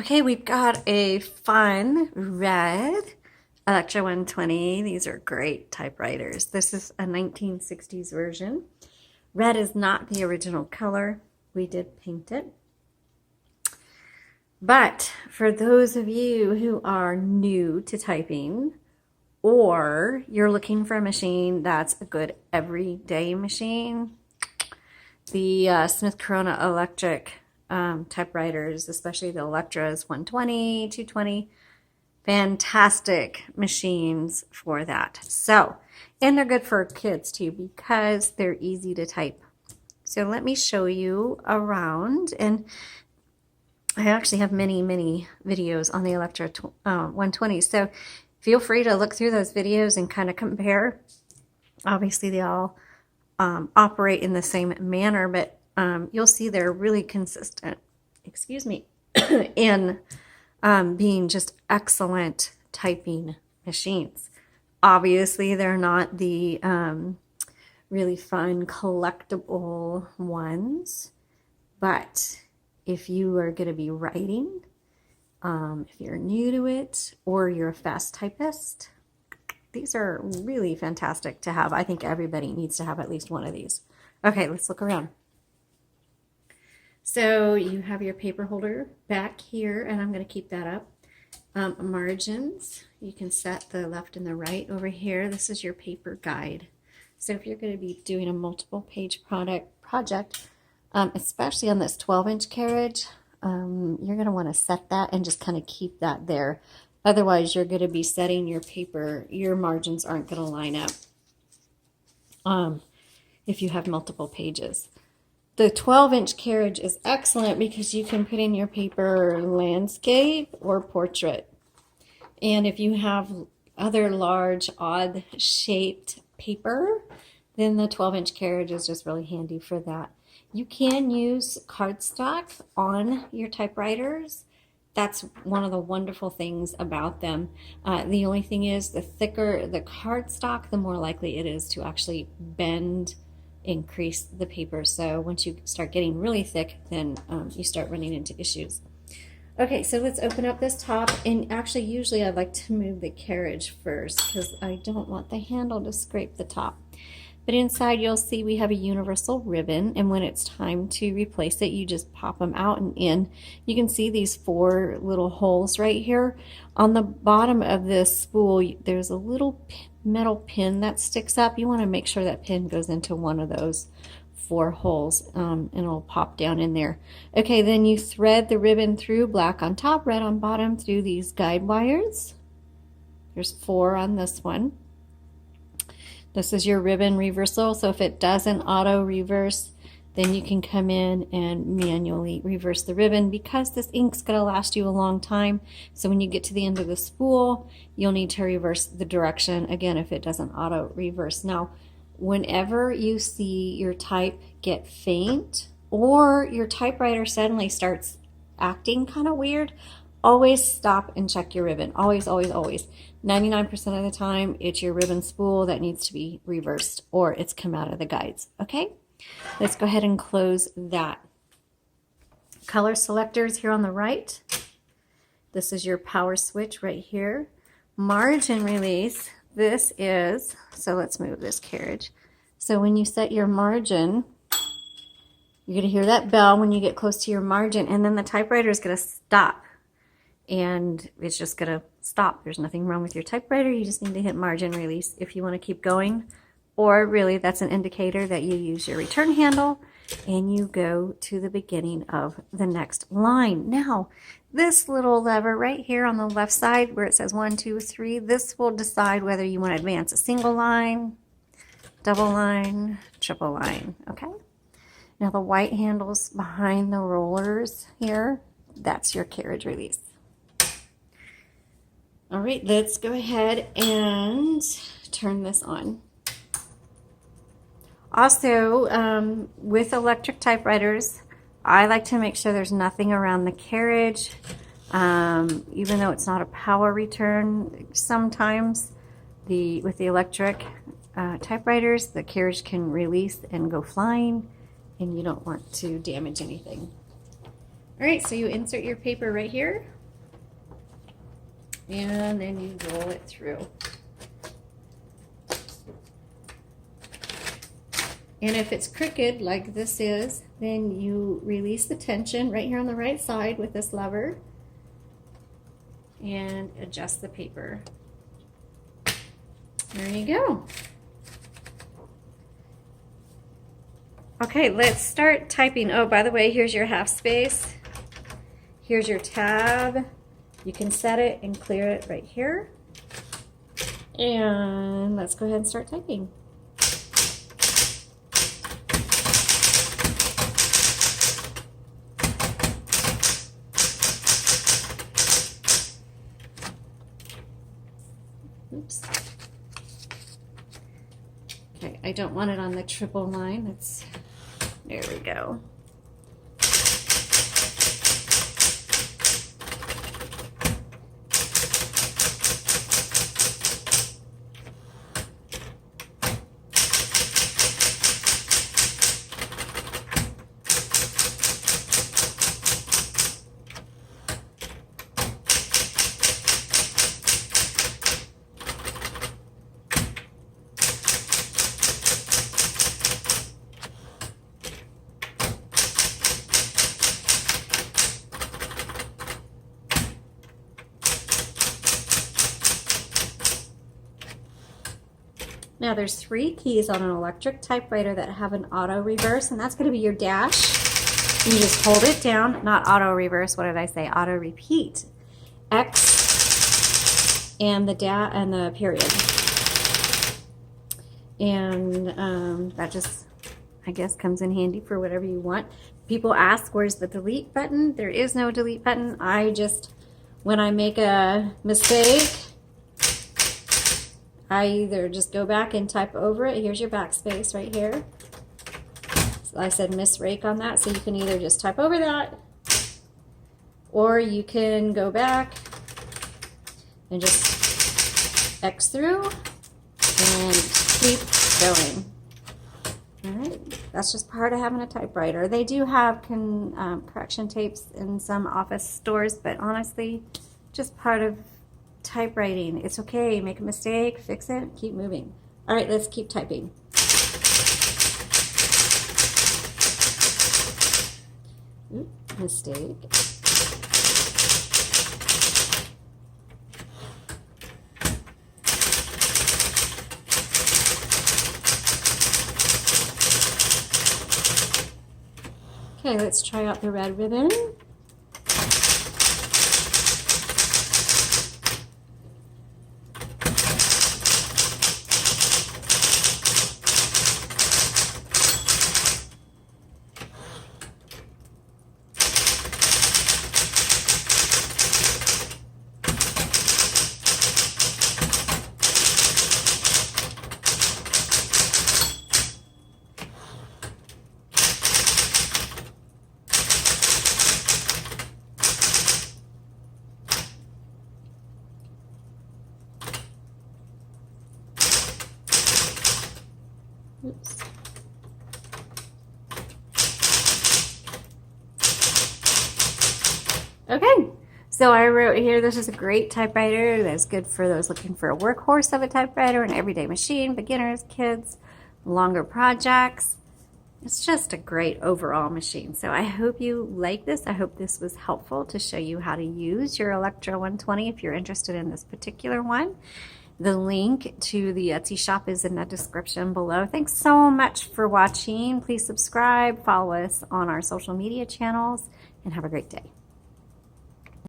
Okay, we've got a fun red Electra 120. These are great typewriters. This is a 1960s version. Red is not the original color. We did paint it. But for those of you who are new to typing, or you're looking for a machine that's a good everyday machine, the Smith Corona electric typewriters, especially the Electras 120, 220, fantastic machines for that. So, and they're good for kids too because they're easy to type. So let me show you around, and I actually have many videos on the Electra 120. So feel free to look through those videos and kind of compare. Obviously they all operate in the same manner, but you'll see they're really consistent, in being just excellent typing machines. Obviously, they're not the really fun collectible ones, but if you are going to be writing, if you're new to it, or you're a fast typist, these are really fantastic to have. I think everybody needs to have at least one of these. Okay, let's look around. So you have your paper holder back here, and I'm going to keep that up. Margins, you can set the left and the right over here. This is your paper guide. So if you're going to be doing a multiple page project, especially on this 12-inch carriage, you're going to want to set that and just kind of keep that there. Otherwise, you're going to be setting your paper, your margins aren't going to line up if you have multiple pages. The 12-inch carriage is excellent because you can put in your paper landscape or portrait. And if you have other large, odd-shaped paper, then the 12-inch carriage is just really handy for that. You can use cardstock on your typewriters. That's one of the wonderful things about them. The only thing is, the thicker the cardstock, the more likely it is to actually bend, increase the paper. So once you start getting really thick, then you start running into issues. Okay, so let's open up this top. And actually, usually I like to move the carriage first because I don't want the handle to scrape the top. But inside you'll see we have a universal ribbon, and when it's time to replace it, you just pop them out and in. You can see these 4 little holes right here. On the bottom of this spool, there's a little metal pin that sticks up. You want to make sure that pin goes into one of those 4 holes, and it'll pop down in there. Okay, then you thread the ribbon through, black on top, red on bottom, through these guide wires. There's 4 on this one. This is your ribbon reversal, so if it doesn't auto reverse, then you can come in and manually reverse the ribbon because this ink's going to last you a long time. So when you get to the end of the spool, you'll need to reverse the direction again if it doesn't auto reverse. Now, whenever you see your type get faint or your typewriter suddenly starts acting kind of weird, always stop and check your ribbon. Always, always, always. 99% of the time, it's your ribbon spool that needs to be reversed or it's come out of the guides. Okay, let's go ahead and close that. Color selectors here on the right. This is your power switch right here. Margin release. This is, so let's move this carriage. So when you set your margin, you're going to hear that bell when you get close to your margin, and then the typewriter is going to stop. And it's just going to stop. There's nothing wrong with your typewriter. You just need to hit margin release if you want to keep going. Or really, that's an indicator that you use your return handle and you go to the beginning of the next line. Now, this little lever right here on the left side where it says 1, 2, 3, this will decide whether you want to advance a single line, double line, triple line. Okay? Now, the white handles behind the rollers here, that's your carriage release. All right, let's go ahead and turn this on. Also, with electric typewriters, I like to make sure there's nothing around the carriage. Even though it's not a power return, sometimes with the electric typewriters, the carriage can release and go flying, and you don't want to damage anything. All right, so you insert your paper right here. and then you roll it through. And if it's crooked like this is, then you release the tension right here on the right side with this lever and adjust the paper. There you go. Okay, let's start typing. Oh, by the way, here's your half space. Here's your tab. You can set it and clear it right here. And let's go ahead and start typing. Oops. Okay, I don't want it on the triple line. There we go. Now there's 3 keys on an electric typewriter that have an auto reverse, and that's going to be your dash. You just hold it down, not auto reverse, what did I say? Auto repeat. X and the period. And that just, I guess, comes in handy for whatever you want. People ask, where's the delete button? There is no delete button. When I make a mistake, I either just go back and type over it. Here's your backspace right here. So I said miss rake on that, so you can either just type over that, or you can go back and just X through and keep going. All right, that's just part of having a typewriter. They do have correction tapes in some office stores, but honestly, just part of typewriting. It's okay, make a mistake, fix it, keep moving. All right, let's keep typing. Oops, mistake. Okay, let's try out the red ribbon. Oops. Okay, so I wrote here, this is a great typewriter that's good for those looking for a workhorse of a typewriter, an everyday machine, beginners, kids, longer projects. It's just a great overall machine. So I hope you like this. I hope this was helpful to show you how to use your Electra 120 if you're interested in this particular one. The link to the Etsy shop is in the description below. Thanks so much for watching. Please subscribe, follow us on our social media channels, and have a great day.